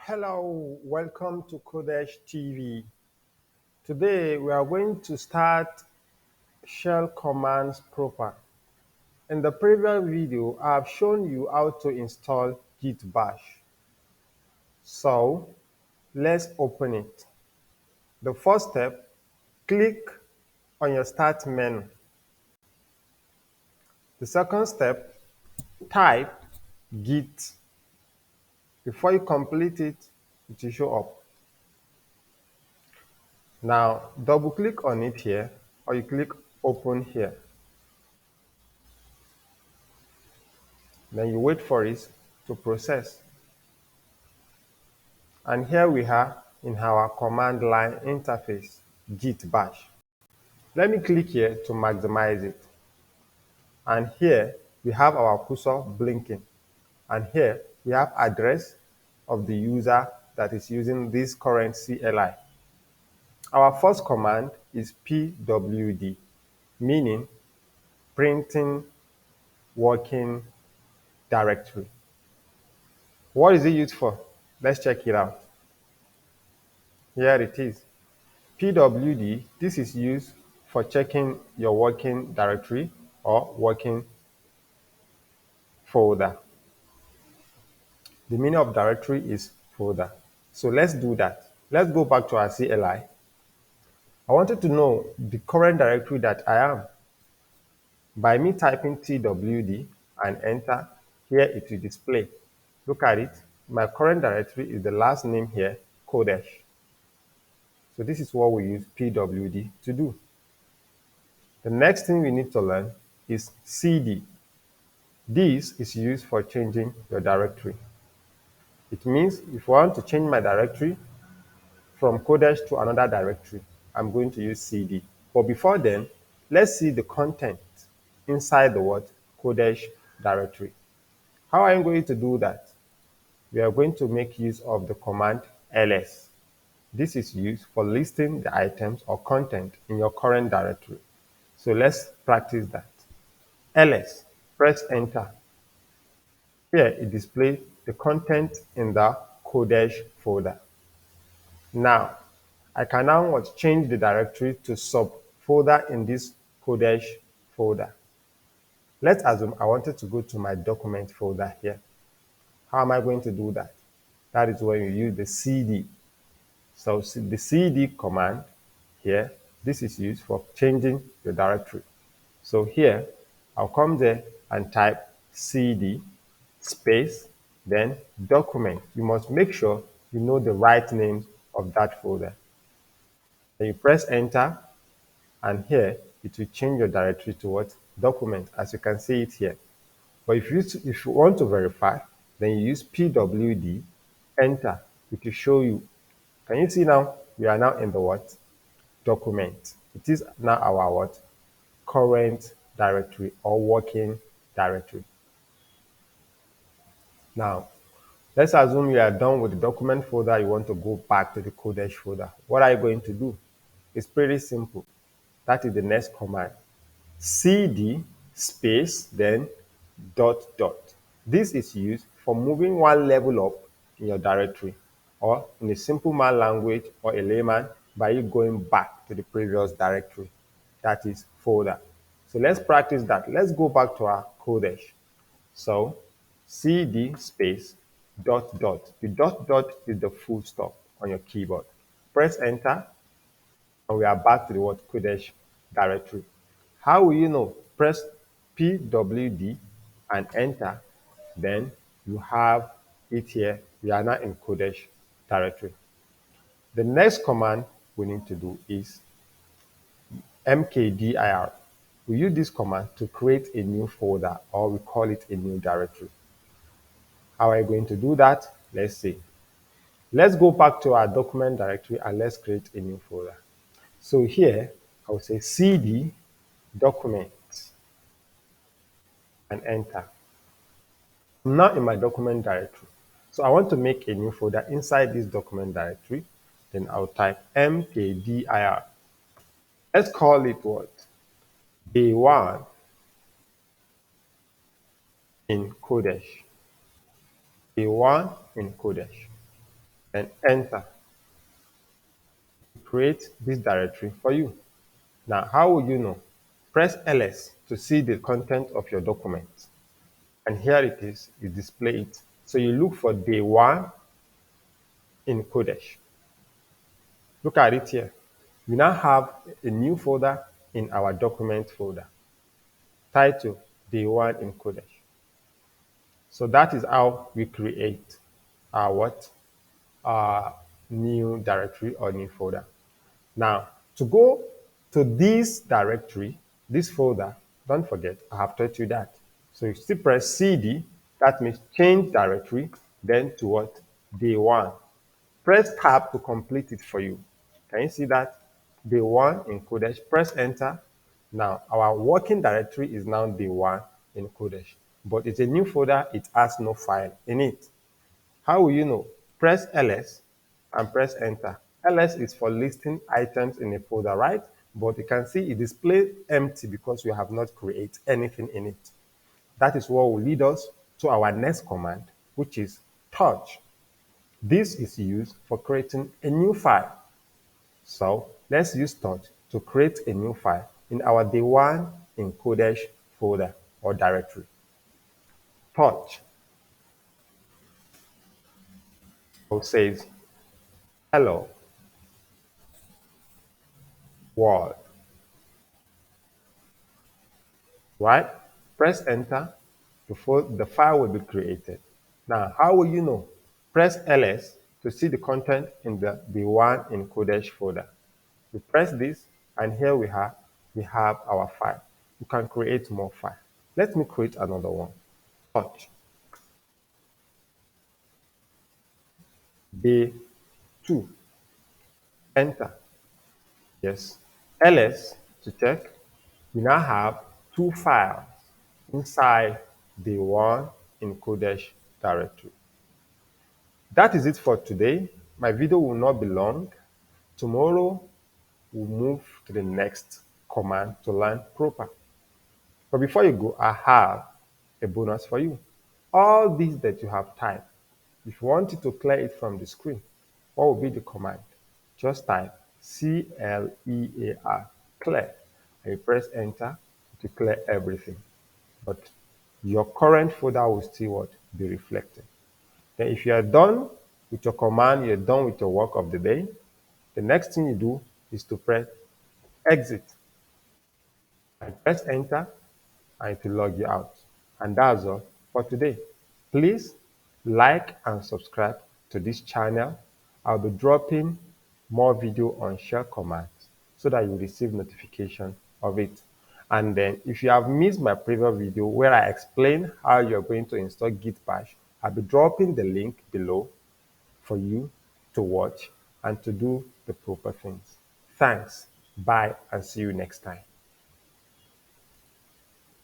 Hello, welcome to Kodesh TV. Today we are going to start shell commands proper. In the previous video, I have shown you how to install Git Bash. So let's open it. The first step, click on your start menu. The second step, type Git. Before you complete it, it will show up. Now double click on it here, or you click open here. Then you wait for it to process. And here we are in our command line interface, Git Bash. Let me click here to maximize it. And here we have our cursor blinking. And here we have address of the user that is using this current CLI. Our first command is pwd, meaning printing working directory. What is it used for? Let's check it out. Here it is. pwd, this is used for checking your working directory or working folder. The meaning of directory is folder. So let's do that. Let's go back to our CLI. I wanted to know the current directory that I am. By me typing twd and enter, here it will display. Look at it. My current directory is the last name here, Kodesh. So this is what we use pwd to do. The next thing we need to learn is cd. This is used for changing your directory. It means if I want to change my directory from Kodesh to another directory, I'm going to use cd. But before then, let's see the content inside the word Kodesh directory. How are you going to do that? We are going to make use of the command ls. This is used for listing the items or content in your current directory. So let's practice that. ls, press enter. Here it displays the content in the Kodesh folder. Now, I can now change the directory to subfolder in this Kodesh folder. Let's assume I wanted to go to my document folder here. How am I going to do that? That is when you use the cd. So the cd command here, this is used for changing your directory. So here, I'll come there and type cd space, then document. You must make sure you know the right name of that folder. Then you press enter, and here it will change your directory to what? Document, as you can see it here. But if you want to verify, then you use pwd, enter. It will show you. Can you see now? We are now in the what? Document. It is now our what? Current directory or working directory. Now, let's assume you are done with the document folder, you want to go back to the Kodesh folder. What are you going to do? It's pretty simple. That is the next command. cd space, then dot dot. This is used for moving one level up in your directory, or in a simple man language or a layman, by you going back to the previous directory, that is folder. So let's practice that. Let's go back to our Kodesh. So cd space dot dot. The dot dot is the full stop on your keyboard. Press enter, and we are back to the word Kodesh directory. How will you know? Press pwd and enter, then you have it here. We are now in Kodesh directory. The next command we need to do is mkdir. We use this command to create a new folder, or we call it a new directory. How are you going to do that? Let's see. Let's go back to our document directory and let's create a new folder. So here, I will say cd document and enter. I'm now in my document directory. So I want to make a new folder inside this document directory. Then I'll type mkdir. Let's call it what? Day 1 in Kodesh. Day 1 in Kodesh. and enter to create this directory for you. Now, how will you know? Press ls to see the content of your document. And here it is, you display it. So you look for day one in Kodesh. Look at it here. We now have a new folder in our document folder titled day one in Kodesh. So that is how we create our what? Our new directory or new folder. Now, to go to this directory, this folder, don't forget, I have taught you that. So you still press CD, that means change directory, then to what? Day one. Press tab to complete it for you. Can you see that? Day one in Kodesh. Press enter. Now, our working directory is now day one in Kodesh. But it's a new folder, it has no file in it. How will you know? Press ls and press enter. Ls is for listing items in a folder, right? But you can see it displays empty because we have not created anything in it. That is what will lead us to our next command, which is touch. This is used for creating a new file. So let's use touch to create a new file in our day one in Kodesh folder or directory. Touch says hello world. Right? Press enter, the file will be created. Now, how will you know? Press ls to see the content in the B1 in Kodesh folder. We press this, and here we have our file. You can create more files. Let me create another one. Touch B2. Enter. Yes. Ls to check. We now have two files inside the one in Kodesh directory. That is it for today. My video will not be long. Tomorrow, we'll move to the next command to learn proper. But before you go, I have a bonus for you. All these that you have typed, if you want it to clear it from the screen, what will be the command? Just type clear, clear, and you press enter to clear everything. But your current folder will still what? Be reflected. Then if you are done with your command, you're done with your work of the day, the next thing you do is to press exit and press enter, and it will log you out. And that's all for today. Please like and subscribe to this channel. I'll be dropping more video on shell commands so that you receive notification of it. And then if you have missed my previous video where I explain how you're going to install Git Bash, I'll be dropping the link below for you to watch and to do the proper things. Thanks. Bye and see you next time.